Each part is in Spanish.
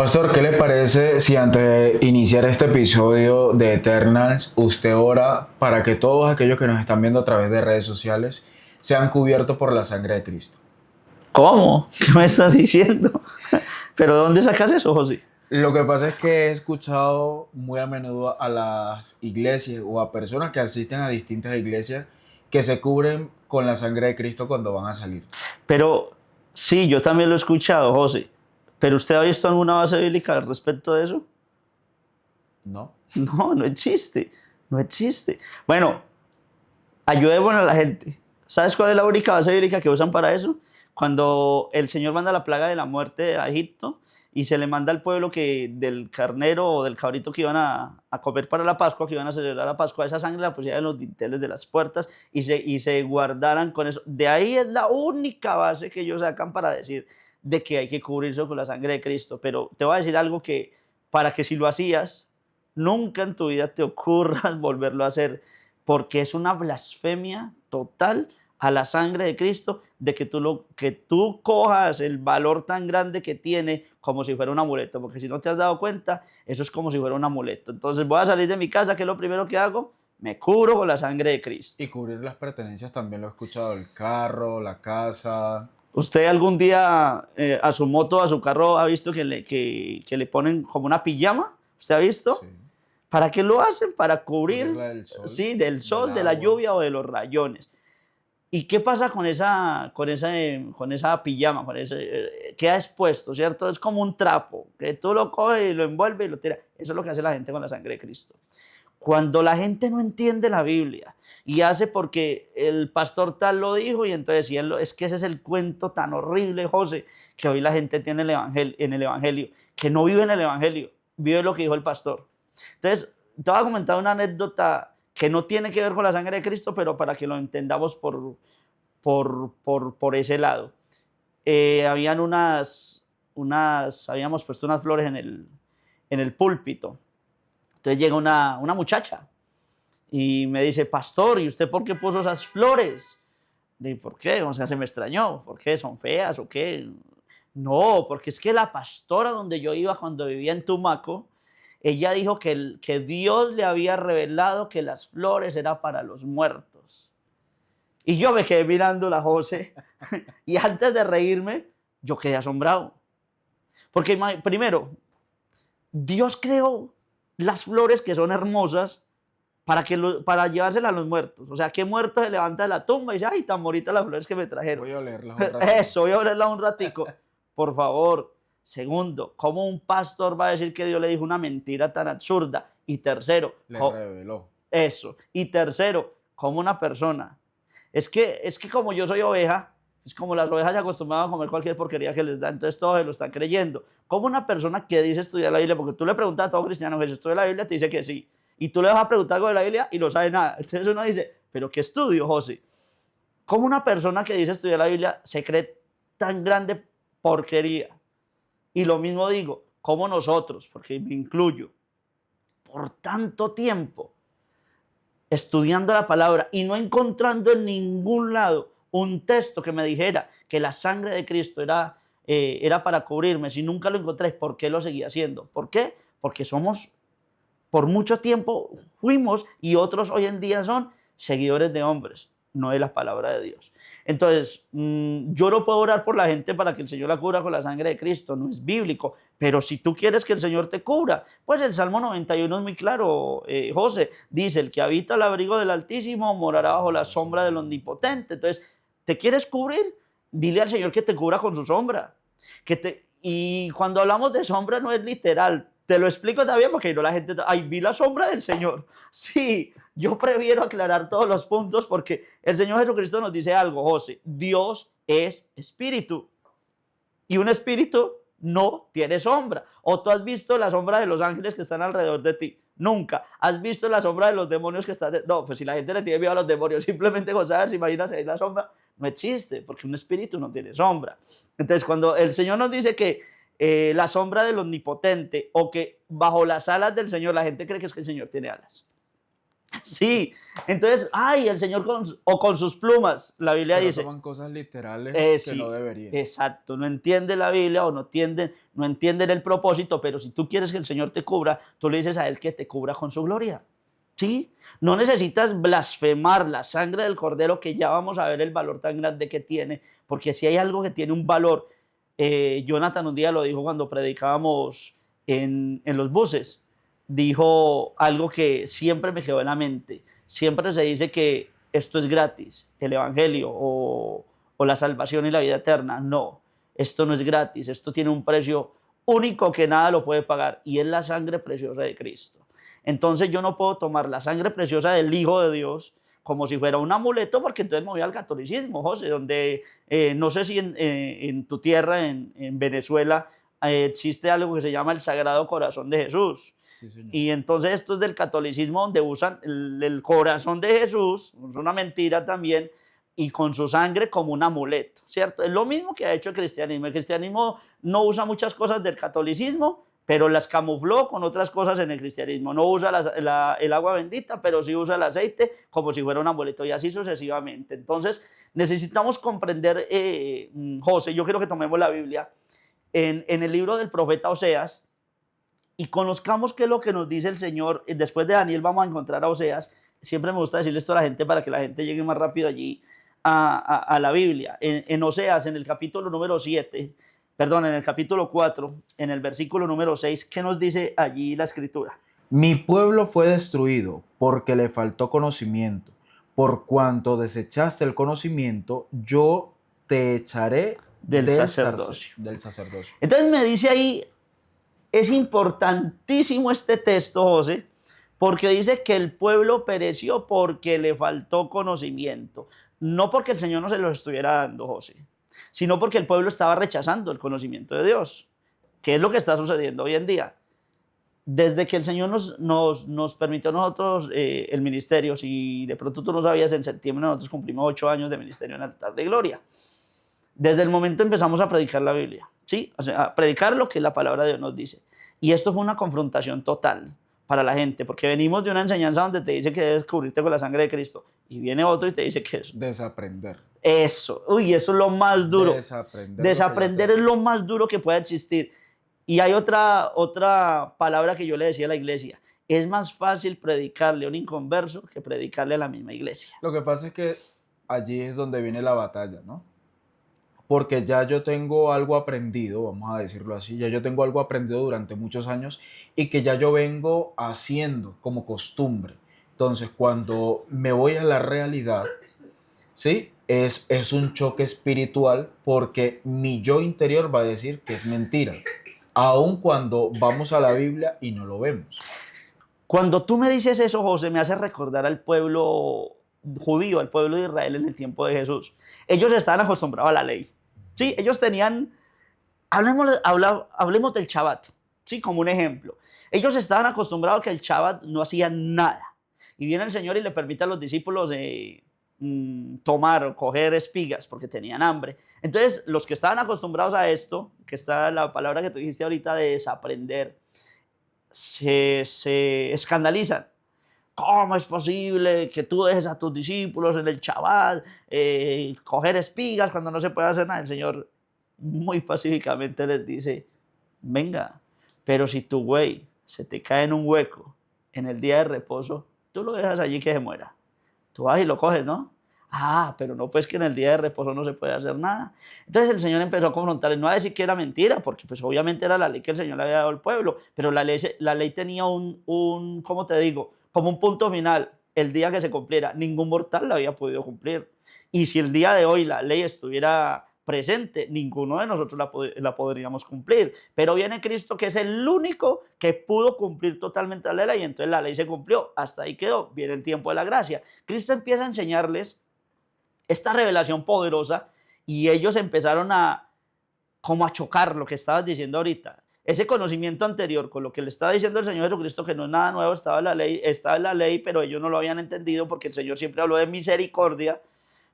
Pastor, ¿qué le parece si antes de iniciar este episodio de Eternals, usted ora para que todos aquellos que nos están viendo a través de redes sociales sean cubiertos por la sangre de Cristo? ¿Cómo? ¿Qué me estás diciendo? ¿Pero dónde sacas eso, José? Lo que pasa es que he escuchado muy a menudo a las iglesias o a personas que asisten a distintas iglesias que se cubren con la sangre de Cristo cuando van a salir. Pero sí, yo también lo he escuchado, José. ¿Pero usted ha visto alguna base bíblica al respecto de eso? ¿No? No, no existe. No existe. Bueno, ayudemos a la gente. ¿Sabes cuál es la única base bíblica que usan para eso? Cuando el Señor manda la plaga de la muerte a Egipto y se le manda al pueblo que del carnero o del cabrito que iban a comer para la Pascua, que iban a celebrar la Pascua, esa sangre la pusieran en los dinteles de las puertas y se guardaran con eso. De ahí es la única base que ellos sacan para decir de que hay que cubrirse con la sangre de Cristo. Pero te voy a decir algo que, para que si lo hacías, nunca en tu vida te ocurra volverlo a hacer, porque es una blasfemia total a la sangre de Cristo, de que tú cojas el valor tan grande que tiene como si fuera un amuleto, porque si no te has dado cuenta, eso es como si fuera un amuleto. Entonces voy a salir de mi casa, ¿qué es lo primero que hago? Me cubro con la sangre de Cristo. Y cubrir las pertenencias también lo he escuchado, el carro, la casa. ¿Usted algún día a su moto, a su carro, ha visto que le ponen como una pijama? ¿Usted ha visto? Sí. ¿Para qué lo hacen? Para cubrir, Cubrirla del sol, sí, del sol, del de la agua. lluvia o de los rayones. ¿Y qué pasa con esa pijama? Queda expuesto, ¿cierto? Es como un trapo, que tú lo coges y lo envuelves y lo tiras. Eso es lo que hace la gente con la sangre de Cristo. Cuando la gente no entiende la Biblia y hace porque el pastor tal lo dijo y entonces es que ese es el cuento tan horrible, José, que hoy la gente tiene en el evangelio, que no vive en el evangelio, vive lo que dijo el pastor. Entonces, te voy a comentar una anécdota que no tiene que ver con la sangre de Cristo, pero para que lo entendamos por ese lado. Habían habíamos puesto unas flores en el púlpito. Entonces llega una muchacha y me dice, pastor, ¿y usted por qué puso esas flores? Le digo, ¿por qué? O sea, se me extrañó. ¿Por qué? ¿Son feas o qué? No, porque es que la pastora donde yo iba cuando vivía en Tumaco, ella dijo que Dios le había revelado que las flores eran para los muertos. Y yo me quedé mirando a José y antes de reírme, yo quedé asombrado. Porque primero, Dios creó las flores que son hermosas para llevárselas a los muertos. O sea, ¿qué muerto se levanta de la tumba y dice, ay, tan bonitas las flores que me trajeron? Voy a olerlas un ratito. Eso, voy a olerlas un ratico. Por favor. Segundo, ¿cómo un pastor va a decir que Dios le dijo una mentira tan absurda? Y tercero, Le reveló. eso. Y tercero, ¿cómo una persona? Es que como yo soy oveja, es como las ovejas se acostumbraban a comer cualquier porquería que les da, entonces todos se lo están creyendo. Como una persona que dice estudiar la Biblia, porque tú le preguntas a todo cristiano que si estudia la Biblia, te dice que sí. Y tú le vas a preguntar algo de la Biblia y no sabe nada. Entonces uno dice, ¿pero qué estudio, José? ¿Cómo una persona que dice estudiar la Biblia se cree tan grande porquería? Y lo mismo digo, como nosotros, porque me incluyo, por tanto tiempo estudiando la palabra y no encontrando en ningún lado un texto que me dijera que la sangre de Cristo era para cubrirme, si nunca lo encontré, ¿por qué lo seguía haciendo? ¿Por qué? Porque por mucho tiempo fuimos y otros hoy en día son seguidores de hombres, no de la palabra de Dios. Entonces, yo no puedo orar por la gente para que el Señor la cubra con la sangre de Cristo, no es bíblico, pero si tú quieres que el Señor te cubra, pues el Salmo 91 es muy claro, José, dice, el que habita al abrigo del Altísimo morará bajo la sombra del Omnipotente. Entonces, ¿te quieres cubrir? Dile al Señor que te cubra con su sombra. Y cuando hablamos de sombra no es literal, te lo explico también porque no la gente, ay, vi la sombra del Señor. Sí, yo prefiero aclarar todos los puntos porque el Señor Jesucristo nos dice algo, José, Dios es espíritu y un espíritu no tiene sombra. ¿O tú has visto la sombra de los ángeles que están alrededor de ti? Nunca. ¿Has visto la sombra de los demonios que están? No, pues si la gente le tiene miedo a los demonios, simplemente con saber, imagínate ahí la sombra, no existe, porque un espíritu no tiene sombra. Entonces, cuando el Señor nos dice que la sombra del omnipotente o que bajo las alas del Señor, la gente cree que es que el Señor tiene alas. Sí, entonces, ay, el Señor con sus plumas, la Biblia Pero dice, toman cosas literales que no sí, deberían. exacto, no entiende la Biblia o no entienden el propósito, pero si tú quieres que el Señor te cubra, tú le dices a Él que te cubra con su gloria. ¿Sí? No necesitas blasfemar la sangre del Cordero, que ya vamos a ver el valor tan grande que tiene, porque si hay algo que tiene un valor, Jonathan un día lo dijo cuando predicábamos en los buses, dijo algo que siempre me quedó en la mente. Siempre se dice que esto es gratis, el Evangelio o la salvación y la vida eterna. No, esto no es gratis, esto tiene un precio único que nada lo puede pagar, y es la sangre preciosa de Cristo. Entonces yo no puedo tomar la sangre preciosa del Hijo de Dios como si fuera un amuleto, porque entonces me voy al catolicismo, José, donde no sé si en tu tierra, en Venezuela, existe algo que se llama el Sagrado Corazón de Jesús. Sí, señor. Y entonces esto es del catolicismo, donde usan el corazón de Jesús, es una mentira también, y con su sangre como un amuleto, ¿cierto? Es lo mismo que ha hecho el cristianismo. El cristianismo no usa muchas cosas del catolicismo, pero las camufló con otras cosas en el cristianismo. No usa el agua bendita, pero sí usa el aceite como si fuera un amuleto, y así sucesivamente. Entonces necesitamos comprender, José, yo quiero que tomemos la Biblia en el libro del profeta Oseas, y conozcamos qué es lo que nos dice el Señor. Después de Daniel vamos a encontrar a Oseas. Siempre me gusta decirle esto a la gente para que la gente llegue más rápido allí a la Biblia. En Oseas, en el capítulo número 7, perdón, en el capítulo 4, en el versículo número 6, ¿qué nos dice allí la Escritura? Mi pueblo fue destruido porque le faltó conocimiento. Por cuanto desechaste el conocimiento, yo te echaré Del sacerdocio. del sacerdocio. Entonces me dice ahí, es importantísimo este texto, José, porque dice que el pueblo pereció porque le faltó conocimiento. No porque el Señor no se lo estuviera dando, José, sino porque el pueblo estaba rechazando el conocimiento de Dios, que es lo que está sucediendo hoy en día. Desde que el Señor nos permitió a nosotros el ministerio, si de pronto tú no sabías, en septiembre nosotros cumplimos 8 años de ministerio en Altar de Gloria. Desde el momento empezamos a predicar la Biblia, ¿sí? O sea, a predicar lo que la palabra de Dios nos dice. Y esto fue una confrontación total para la gente, porque venimos de una enseñanza donde te dice que debes cubrirte con la sangre de Cristo, y viene otro y te dice que eso. Desaprender. Eso, uy, eso es lo más duro. Desaprender. Desaprender es lo más duro que puede existir. Y hay otra palabra que yo le decía a la iglesia: es más fácil predicarle a un inconverso que predicarle a la misma iglesia. Lo que pasa es que allí es donde viene la batalla, ¿no? Porque ya yo tengo algo aprendido, vamos a decirlo así, ya yo tengo algo aprendido durante muchos años y que ya yo vengo haciendo como costumbre. Entonces, cuando me voy a la realidad, ¿sí? Es un choque espiritual porque mi yo interior va a decir que es mentira, aun cuando vamos a la Biblia y no lo vemos. Cuando tú me dices eso, José, me hace recordar al pueblo judío, al pueblo de Israel en el tiempo de Jesús. Ellos estaban acostumbrados a la ley. Sí, ellos tenían, hablemos del Shabbat, sí, como un ejemplo. Ellos estaban acostumbrados a que el Shabbat no hacían nada. Y viene el Señor y le permite a los discípulos tomar o coger espigas porque tenían hambre. Entonces, los que estaban acostumbrados a esto, que está la palabra que tú dijiste ahorita de desaprender, se escandalizan. ¿Cómo es posible que tú dejes a tus discípulos en el Shabbat coger espigas cuando no se puede hacer nada? El Señor muy pacíficamente les dice: venga, pero si tu güey se te cae en un hueco en el día de reposo, tú lo dejas allí que se muera. Tú vas y lo coges, ¿no? Ah, pero no, pues que en el día de reposo no se puede hacer nada. Entonces el Señor empezó a confrontarles, no a decir que era mentira, porque pues obviamente era la ley que el Señor le había dado al pueblo, pero la ley tenía ¿cómo te digo? Como un punto final, el día que se cumpliera. Ningún mortal la había podido cumplir. Y si el día de hoy la ley estuviera presente, ninguno de nosotros la podríamos cumplir. Pero viene Cristo, que es el único que pudo cumplir totalmente la ley, y entonces la ley se cumplió. Hasta ahí quedó. Viene el tiempo de la gracia. Cristo empieza a enseñarles esta revelación poderosa, y ellos empezaron como a chocar lo que estabas diciendo ahorita. Ese conocimiento anterior con lo que le estaba diciendo el Señor Jesucristo, que no es nada nuevo, estaba en la ley, pero ellos no lo habían entendido porque el Señor siempre habló de misericordia.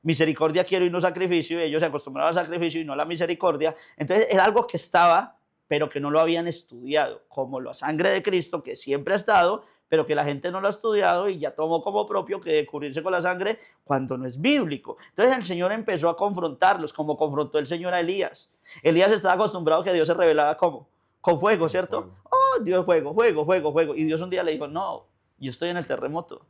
Misericordia quiero y no sacrificio, y ellos se acostumbraban al sacrificio y no a la misericordia. Entonces era algo que estaba, pero que no lo habían estudiado, como la sangre de Cristo, que siempre ha estado, pero que la gente no lo ha estudiado y ya tomó como propio que cubrirse con la sangre cuando no es bíblico. Entonces el Señor empezó a confrontarlos, como confrontó el Señor a Elías. Elías estaba acostumbrado a que Dios se revelaba como con fuego, Con ¿cierto? fuego. Oh, Dios, fuego, fuego, fuego, fuego. Y Dios un día le dijo, no, yo estoy en el terremoto.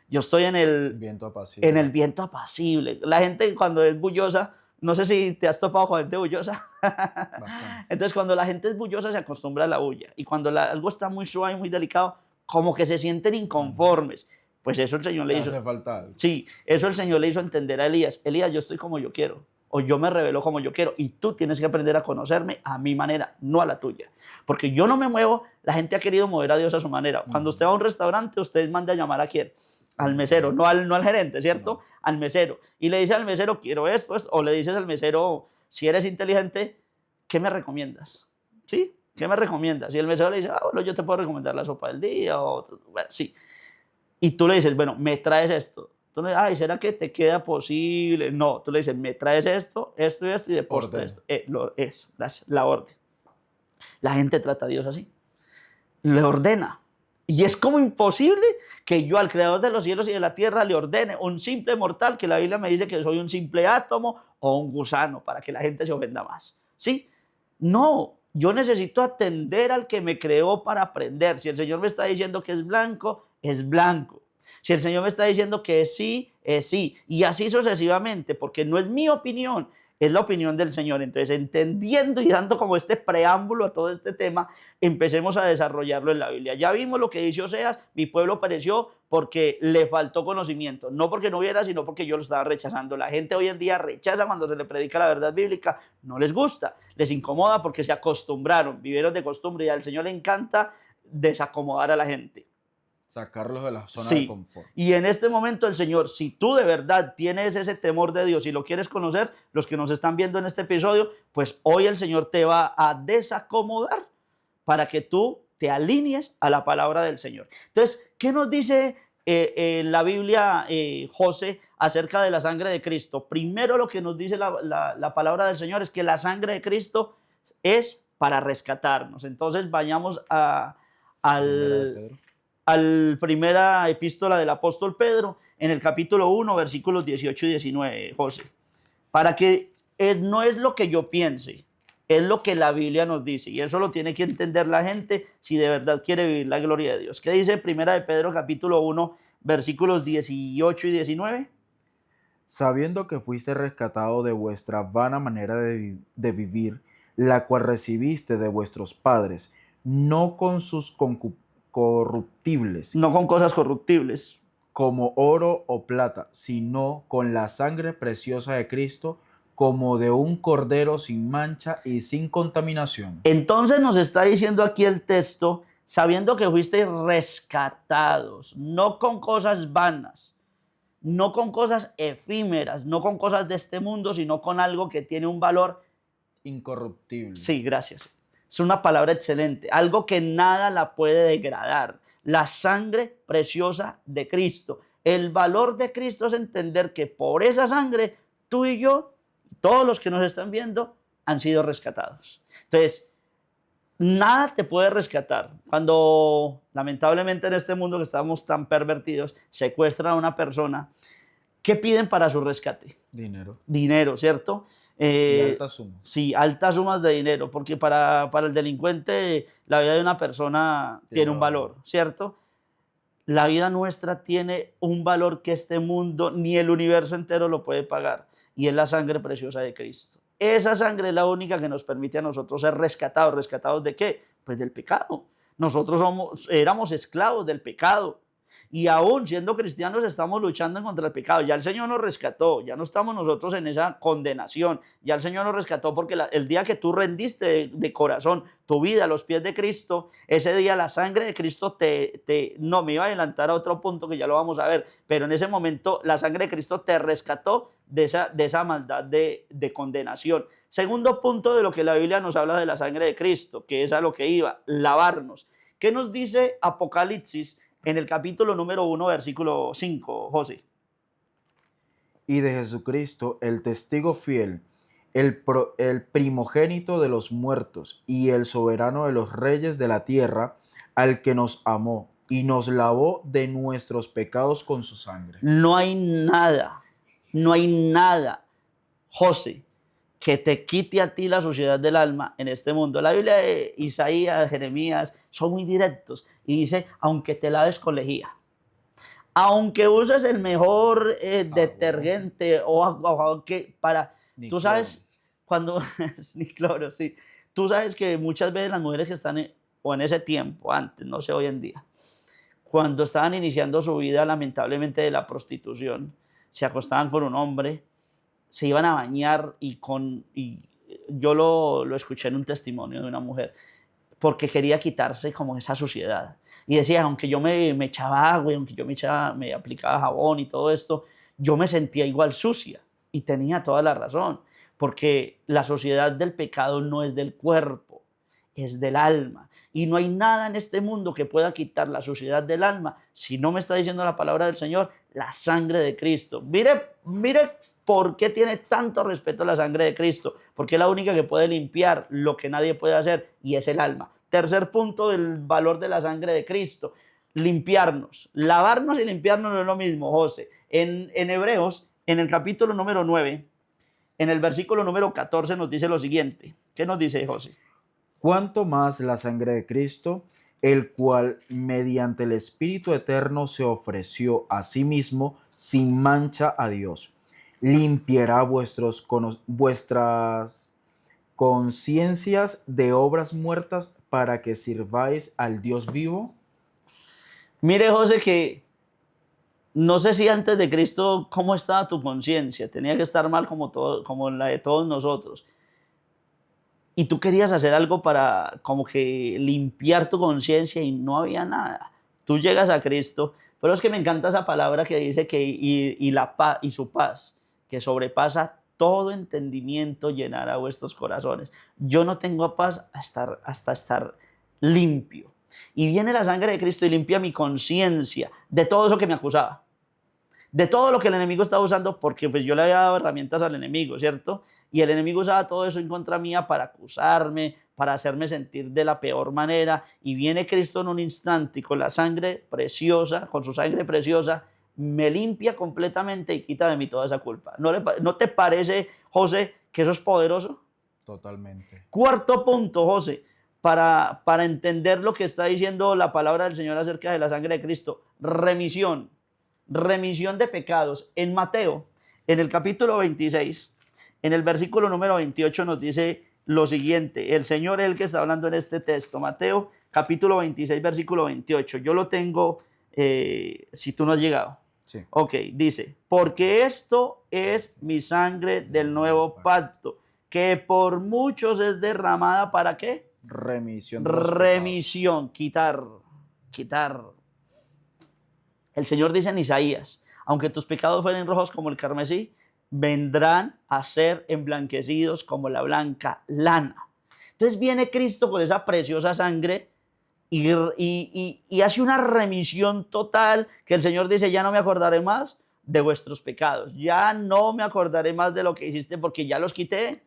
Yo estoy en Viento el apacible. viento apacible. La gente cuando es bullosa, no sé si te has topado con gente bullosa. Bastante. Entonces, cuando la gente es bullosa, se acostumbra a la bulla. Y cuando algo está muy suave, muy delicado, como que se sienten inconformes. Pues eso el Señor le Le hizo. hace falta algo. Sí, eso el Señor le hizo entender a Elías. Elías, yo estoy como yo quiero. O yo me revelo como yo quiero. Y tú tienes que aprender a conocerme a mi manera, no a la tuya. Porque yo no me muevo, la gente ha querido mover a Dios a su manera. Cuando usted va a un restaurante, usted manda a llamar a quién. Al mesero, no al gerente, ¿cierto? No. Al mesero. Y le dice al mesero, quiero esto, esto. O le dices al mesero, si eres inteligente, ¿qué me recomiendas? ¿Sí? ¿Qué me recomiendas? Y el mesero le dice, bueno, yo te puedo recomendar la sopa del día. O, bueno, sí. Y tú le dices, bueno, me traes esto. Tú le dices, ay, ¿será que te queda posible? No, tú le dices, me traes esto, esto y esto, y de postre Orden. esto. Eso, la orden. La gente trata a Dios así. Le ordena. Y es como imposible que yo al creador de los cielos y de la tierra le ordene un simple mortal, que la Biblia me dice que soy un simple átomo o un gusano, para que la gente se ofenda más. ¿Sí? No, yo necesito atender al que me creó para aprender. Si el Señor me está diciendo que es blanco, es blanco. Si el Señor me está diciendo que es sí, es sí. Y así sucesivamente, porque no es mi opinión, es la opinión del Señor. Entonces, entendiendo y dando como este preámbulo a todo este tema, empecemos a desarrollarlo en la Biblia. Ya vimos lo que dice Oseas, mi pueblo pereció porque le faltó conocimiento, no porque no hubiera, sino porque yo lo estaba rechazando. La gente hoy en día rechaza cuando se le predica la verdad bíblica, no les gusta, les incomoda porque se acostumbraron, vivieron de costumbre y al Señor le encanta desacomodar a la gente. Sacarlos de la zona de Sí, confort. y en este momento el Señor, si tú de verdad tienes ese temor de Dios y lo quieres conocer, los que nos están viendo en este episodio, pues hoy el Señor te va a desacomodar para que tú te alinees a la palabra del Señor. Entonces, ¿qué nos dice la Biblia, José, acerca de la sangre de Cristo? Primero lo que nos dice la palabra del Señor es que la sangre de Cristo es para rescatarnos. Entonces, vayamos Primera de al Pedro. primera epístola del apóstol Pedro, en el capítulo 1, versículos 18 y 19, José. Para que no es lo que yo piense, es lo que la Biblia nos dice. Y eso lo tiene que entender la gente si de verdad quiere vivir la gloria de Dios. ¿Qué dice primera de Pedro, capítulo 1, versículos 18 y 19? Sabiendo que fuiste rescatado de vuestra vana manera de vivir, la cual recibiste de vuestros padres, no con sus corruptibles, No con cosas corruptibles. como oro o plata, sino con la sangre preciosa de Cristo, como de un cordero sin mancha y sin contaminación. Entonces nos está diciendo aquí el texto, sabiendo que fuisteis rescatados, no con cosas vanas, no con cosas efímeras, no con cosas de este mundo, sino con algo que tiene un valor. Incorruptible. Sí, gracias. Es una palabra excelente, algo que nada la puede degradar. La sangre preciosa de Cristo. El valor de Cristo es entender que por esa sangre tú y yo, todos los que nos están viendo, han sido rescatados. Entonces, nada te puede rescatar. Cuando lamentablemente en este mundo que estamos tan pervertidos, secuestran a una persona, ¿qué piden para su rescate? Dinero. Dinero, ¿cierto? Y altas sumas. Sí, altas sumas de dinero, porque para el delincuente la vida de una persona tiene un valor, ¿cierto? La vida nuestra tiene un valor que este mundo ni el universo entero lo puede pagar, y es la sangre preciosa de Cristo. Esa sangre es la única que nos permite a nosotros ser rescatados. ¿Rescatados de qué? Pues del pecado. Nosotros éramos esclavos del pecado. Y aún siendo cristianos estamos luchando contra el pecado. Ya el Señor nos rescató, ya no estamos nosotros en esa condenación. Ya el Señor nos rescató porque el día que tú rendiste de corazón tu vida a los pies de Cristo, ese día la sangre de Cristo no, me iba a adelantar a otro punto que ya lo vamos a ver, pero en ese momento la sangre de Cristo te rescató de esa maldad de condenación. Segundo punto de lo que la Biblia nos habla de la sangre de Cristo, que es a lo que iba, lavarnos. ¿Qué nos dice Apocalipsis en el capítulo número 1, versículo 5, José? Y de Jesucristo, el testigo fiel, el primogénito de los muertos y el soberano de los reyes de la tierra, al que nos amó y nos lavó de nuestros pecados con su sangre. No hay nada, José, que te quite a ti la suciedad del alma en este mundo. La Biblia de Isaías, Jeremías, son muy directos y dice, aunque te laves con lejía, aunque uses el mejor detergente o agua que para, Ni tú cloro. sabes, cuando, ni cloro, sí, tú sabes que muchas veces las mujeres que están, o en ese tiempo, antes, no sé hoy en día, cuando estaban iniciando su vida lamentablemente de la prostitución, se acostaban con un hombre, se iban a bañar y yo lo escuché en un testimonio de una mujer, porque quería quitarse como esa suciedad. Y decía, aunque yo me echaba agua, aunque yo me aplicaba jabón y todo esto, yo me sentía igual sucia. Y tenía toda la razón, porque la suciedad del pecado no es del cuerpo, es del alma. Y no hay nada en este mundo que pueda quitar la suciedad del alma, si no me está diciendo la palabra del Señor, la sangre de Cristo. Mire por qué tiene tanto respeto a la sangre de Cristo, porque es la única que puede limpiar lo que nadie puede hacer, y es el alma. Tercer punto del valor de la sangre de Cristo, limpiarnos. Lavarnos y limpiarnos no es lo mismo, José. En Hebreos, en el capítulo número 9, en el versículo número 14 nos dice lo siguiente. ¿Qué nos dice, José? Cuánto más la sangre de Cristo, el cual mediante el Espíritu Eterno se ofreció a sí mismo sin mancha a Dios, limpiará vuestras conciencias de obras muertas para que sirváis al Dios vivo. Mire, José, que no sé si antes de Cristo, ¿cómo estaba tu conciencia? Tenía que estar mal como la de todos nosotros. Y tú querías hacer algo para como que limpiar tu conciencia y no había nada. Tú llegas a Cristo, pero es que me encanta esa palabra que dice que la paz y su paz, que sobrepasa todo entendimiento, llenará vuestros corazones. Yo no tengo paz hasta estar limpio. Y viene la sangre de Cristo y limpia mi conciencia de todo eso que me acusaba, de todo lo que el enemigo estaba usando, porque pues yo le había dado herramientas al enemigo, ¿cierto? Y el enemigo usaba todo eso en contra mía para acusarme, para hacerme sentir de la peor manera. Y viene Cristo en un instante y con la sangre preciosa, con su sangre preciosa, me limpia completamente y quita de mí toda esa culpa. ¿No te parece, José, que eso es poderoso? Totalmente. Cuarto punto, José, para entender lo que está diciendo la palabra del Señor acerca de la sangre de Cristo. Remisión de pecados. En Mateo, en el capítulo 26, en el versículo número 28 nos dice lo siguiente. El Señor es el que está hablando en este texto. Mateo, capítulo 26, versículo 28. Yo lo tengo, si tú no has llegado. Sí. Ok, dice, porque esto es mi sangre del nuevo pacto, que por muchos es derramada, ¿para qué? Remisión de los Remisión, quitar. El Señor dice en Isaías, aunque tus pecados fueren rojos como el carmesí, vendrán a ser emblanquecidos como la blanca lana. Entonces viene Cristo con esa preciosa sangre y hace una remisión total, que el Señor dice, ya no me acordaré más de vuestros pecados, ya no me acordaré más de lo que hiciste porque ya los quité.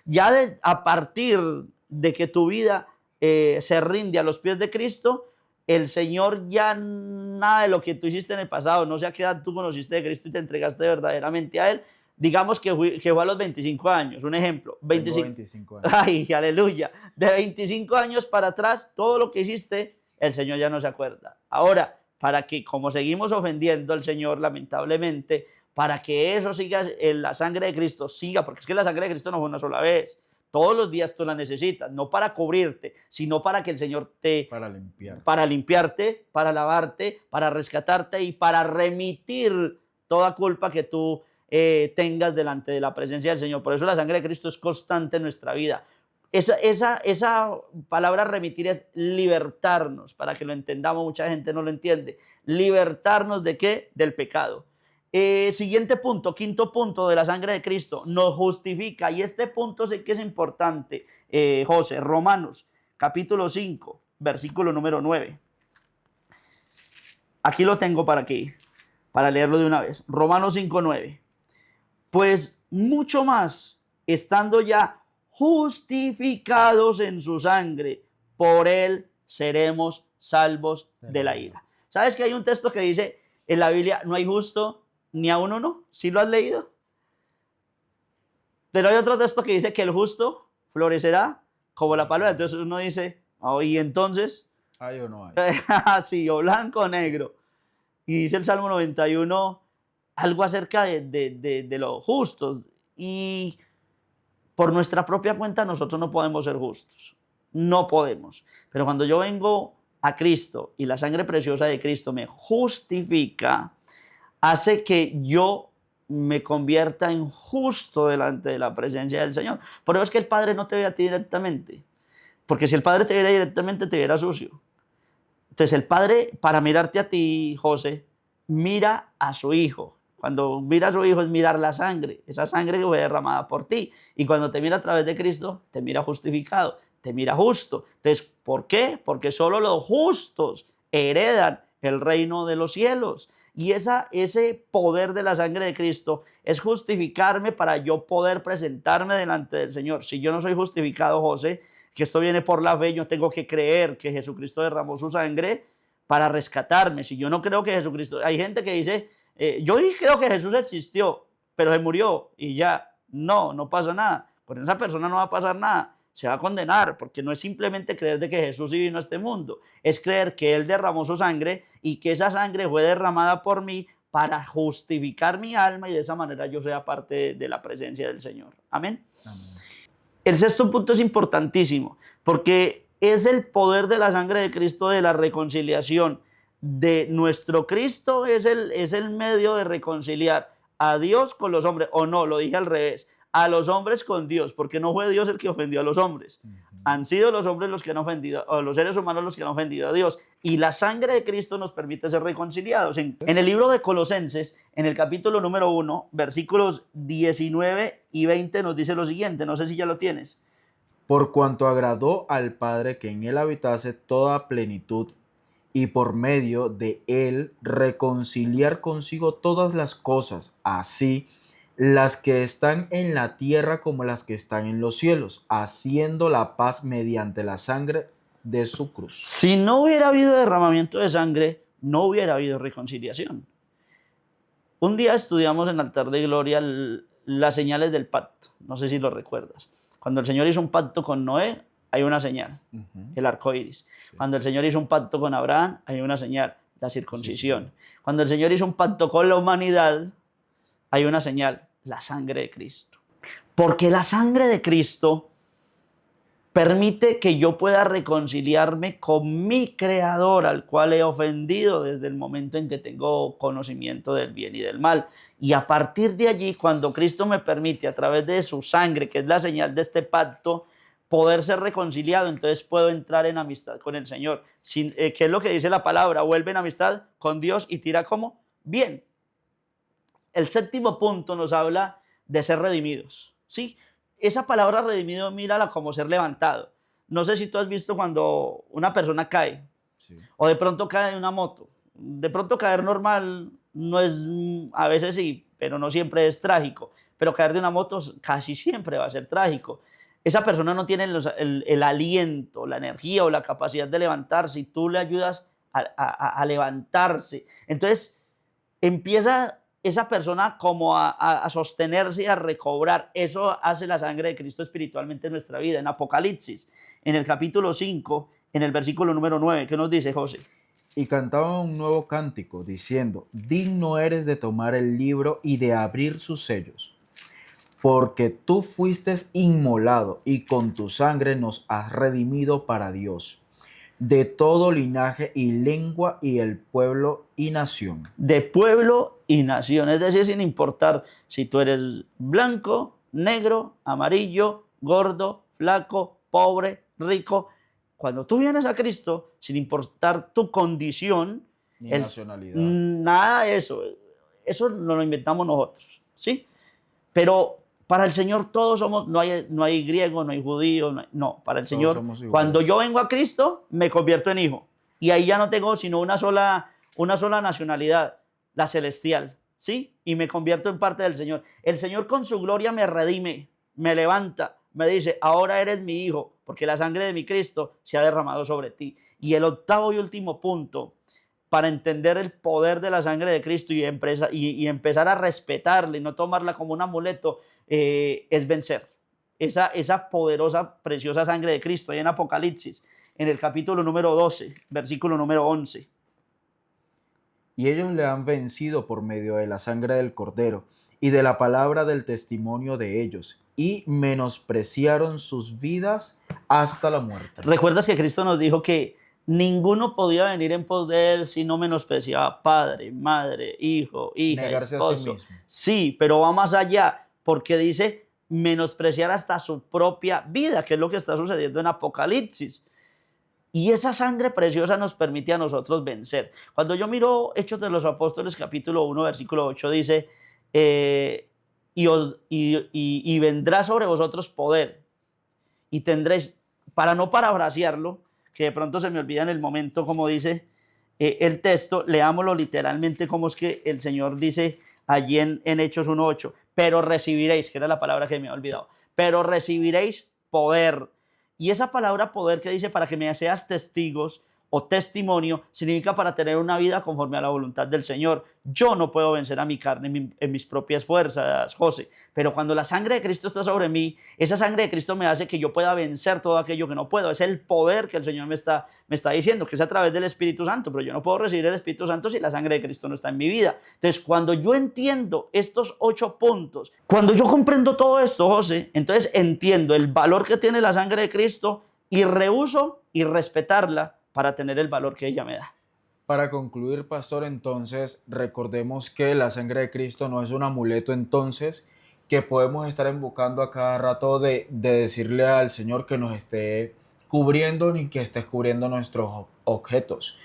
Ya a partir de que tu vida se rinde a los pies de Cristo, el Señor ya nada de lo que tú hiciste en el pasado, no sé a qué edad tú conociste de Cristo y te entregaste verdaderamente a Él. Digamos que fue a los 25 años, un ejemplo. 25 años. Ay, aleluya. De 25 años para atrás, todo lo que hiciste, el Señor ya no se acuerda. Ahora, para que, como seguimos ofendiendo al Señor, lamentablemente, para que eso siga, la sangre de Cristo siga, porque es que la sangre de Cristo no fue una sola vez. Todos los días tú la necesitas, no para cubrirte, sino para que el Señor para limpiarte, para lavarte, para rescatarte y para remitir toda culpa que tú tengas delante de la presencia del Señor. Por eso la sangre de Cristo es constante en nuestra vida. Esa palabra remitir es libertarnos, para que lo entendamos, mucha gente no lo entiende. ¿Libertarnos de qué? Del pecado. Siguiente punto, quinto punto de la sangre de Cristo, nos justifica. Y este punto sé que es importante, José. Romanos, capítulo 5, versículo número 9. Aquí lo tengo para leerlo de una vez. Romanos 5, 9. Pues mucho más, estando ya justificados en su sangre, por él seremos salvos de la ira. ¿Sabes que hay un texto que dice en la Biblia, no hay justo ni aun uno? ¿Sí lo has leído? Pero hay otro texto que dice que el justo florecerá como la palma. Entonces uno dice, oh, y entonces, ¿Hay o no hay? así, o blanco o negro. Y dice el Salmo 91 algo acerca de los justos. Y por nuestra propia cuenta nosotros no podemos ser justos. No podemos. Pero cuando yo vengo a Cristo y la sangre preciosa de Cristo me justifica, hace que yo me convierta en justo delante de la presencia del Señor. Por eso es que el Padre no te ve a ti directamente. Porque si el Padre te viera directamente, te viera sucio. Entonces el Padre, para mirarte a ti, José, mira a su Hijo. Cuando mira a su Hijo es mirar la sangre, esa sangre que fue derramada por ti. Y cuando te mira a través de Cristo, te mira justificado, te mira justo. Entonces, ¿por qué? Porque solo los justos heredan el reino de los cielos. Y ese poder de la sangre de Cristo es justificarme para yo poder presentarme delante del Señor. Si yo no soy justificado, José, que esto viene por la fe, yo tengo que creer que Jesucristo derramó su sangre para rescatarme. Si yo no creo que Jesucristo... Hay gente que dice, yo creo que Jesús existió, pero se murió y ya. No pasa nada. Con esa persona no va a pasar nada. Se va a condenar, porque no es simplemente creer de que Jesús sí vino a este mundo, es creer que Él derramó su sangre y que esa sangre fue derramada por mí para justificar mi alma y de esa manera yo sea parte de la presencia del Señor. Amén. Amén. El sexto punto es importantísimo, porque es el poder de la sangre de Cristo de la reconciliación. De nuestro Cristo es el medio de reconciliar a Dios con los hombres, o no, lo dije al revés, a los hombres con Dios, porque no fue Dios el que ofendió a los hombres. Han sido los hombres los que han ofendido, o los seres humanos los que han ofendido a Dios. Y la sangre de Cristo nos permite ser reconciliados. En el libro de Colosenses, en el capítulo número 1, versículos 19 y 20 nos dice lo siguiente, no sé si ya lo tienes. Por cuanto agradó al Padre que en él habitase toda plenitud, y por medio de él reconciliar consigo todas las cosas, así las que están en la tierra como las que están en los cielos, haciendo la paz mediante la sangre de su cruz. Si no hubiera habido derramamiento de sangre, no hubiera habido reconciliación. Un día estudiamos en Altar de Gloria las señales del pacto, no sé si lo recuerdas. Cuando el Señor hizo un pacto con Noé, hay una señal, el arco iris. Sí. Cuando el Señor hizo un pacto con Abraham, hay una señal, la circuncisión. Sí. Cuando el Señor hizo un pacto con la humanidad, hay una señal, la sangre de Cristo. Porque la sangre de Cristo permite que yo pueda reconciliarme con mi Creador, al cual he ofendido desde el momento en que tengo conocimiento del bien y del mal. Y a partir de allí, cuando Cristo me permite, a través de su sangre, que es la señal de este pacto, poder ser reconciliado, entonces puedo entrar en amistad con el Señor. ¿Qué es lo que dice la palabra? Vuelve en amistad con Dios y tira como bien. El séptimo punto nos habla de ser redimidos, ¿sí? Esa palabra redimido, mírala como ser levantado. No sé si tú has visto cuando una persona cae, sí, o de pronto cae de una moto. De pronto caer normal no es, a veces sí, pero no siempre es trágico. Pero caer de una moto casi siempre va a ser trágico. Esa persona no tiene el aliento, la energía o la capacidad de levantarse y tú le ayudas a levantarse. Entonces empieza esa persona como a sostenerse y a recobrar. Eso hace la sangre de Cristo espiritualmente en nuestra vida. En Apocalipsis, en el capítulo 5, en el versículo número 9, ¿qué nos dice, José? Y cantaban un nuevo cántico, diciendo, digno eres de tomar el libro y de abrir sus sellos, porque tú fuiste inmolado y con tu sangre nos has redimido para Dios, de todo linaje y lengua y el pueblo y nación. De pueblo y nación, es decir, sin importar si tú eres blanco, negro, amarillo, gordo, flaco, pobre, rico. Cuando tú vienes a Cristo, sin importar tu condición, ni nacionalidad, nada de eso no lo inventamos nosotros, ¿sí? Pero para el Señor todos somos, no hay griego, no hay judío, no, para el Señor, cuando yo vengo a Cristo, me convierto en hijo. Y ahí ya no tengo sino una sola nacionalidad, la celestial, ¿sí? Y me convierto en parte del Señor. El Señor con su gloria me redime, me levanta, me dice, ahora eres mi hijo, porque la sangre de mi Cristo se ha derramado sobre ti. Y el octavo y último punto, para entender el poder de la sangre de Cristo y empezar a respetarla y no tomarla como un amuleto, es vencer esa poderosa, preciosa sangre de Cristo. Ahí en Apocalipsis, en el capítulo número 12, versículo número 11. Y ellos le han vencido por medio de la sangre del Cordero y de la palabra del testimonio de ellos, y menospreciaron sus vidas hasta la muerte. ¿Recuerdas que Cristo nos dijo que ninguno podía venir en pos de él si no menospreciaba padre, madre, hijo, hija, Negarse a esposo? sí mismo. Sí, pero va más allá, porque dice menospreciar hasta su propia vida, que es lo que está sucediendo en Apocalipsis. Y esa sangre preciosa nos permite a nosotros vencer. Cuando yo miro Hechos de los Apóstoles, capítulo 1, versículo 8, dice, y vendrá sobre vosotros poder, y tendréis, para no parafrasearlo, que de pronto se me olvida en el momento como dice el texto, leámoslo literalmente como es que el Señor dice allí en Hechos 1:8, pero recibiréis, que era la palabra que me había olvidado, pero recibiréis poder. Y esa palabra poder que dice para que me seas testigos o testimonio, significa para tener una vida conforme a la voluntad del Señor. Yo no puedo vencer a mi carne en mis propias fuerzas, José, pero cuando la sangre de Cristo está sobre mí, esa sangre de Cristo me hace que yo pueda vencer todo aquello que no puedo. Es el poder que el Señor me está diciendo, que es a través del Espíritu Santo, pero yo no puedo recibir el Espíritu Santo si la sangre de Cristo no está en mi vida. Entonces, cuando yo entiendo estos 8 puntos, cuando yo comprendo todo esto, José, entonces entiendo el valor que tiene la sangre de Cristo y rehúso y respetarla para tener el valor que ella me da. Para concluir, pastor, entonces recordemos que la sangre de Cristo no es un amuleto entonces que podemos estar invocando a cada rato de decirle al Señor que nos esté cubriendo ni que esté cubriendo nuestros objetos.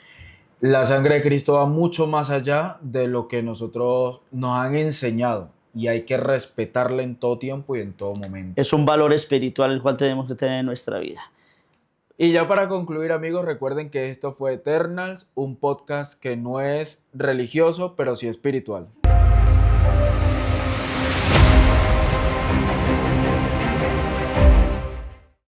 La sangre de Cristo va mucho más allá de lo que nosotros nos han enseñado y hay que respetarla en todo tiempo y en todo momento. Es un valor espiritual el cual tenemos que tener en nuestra vida. Y ya para concluir, amigos, recuerden que esto fue Eternals, un podcast que no es religioso, pero sí espiritual.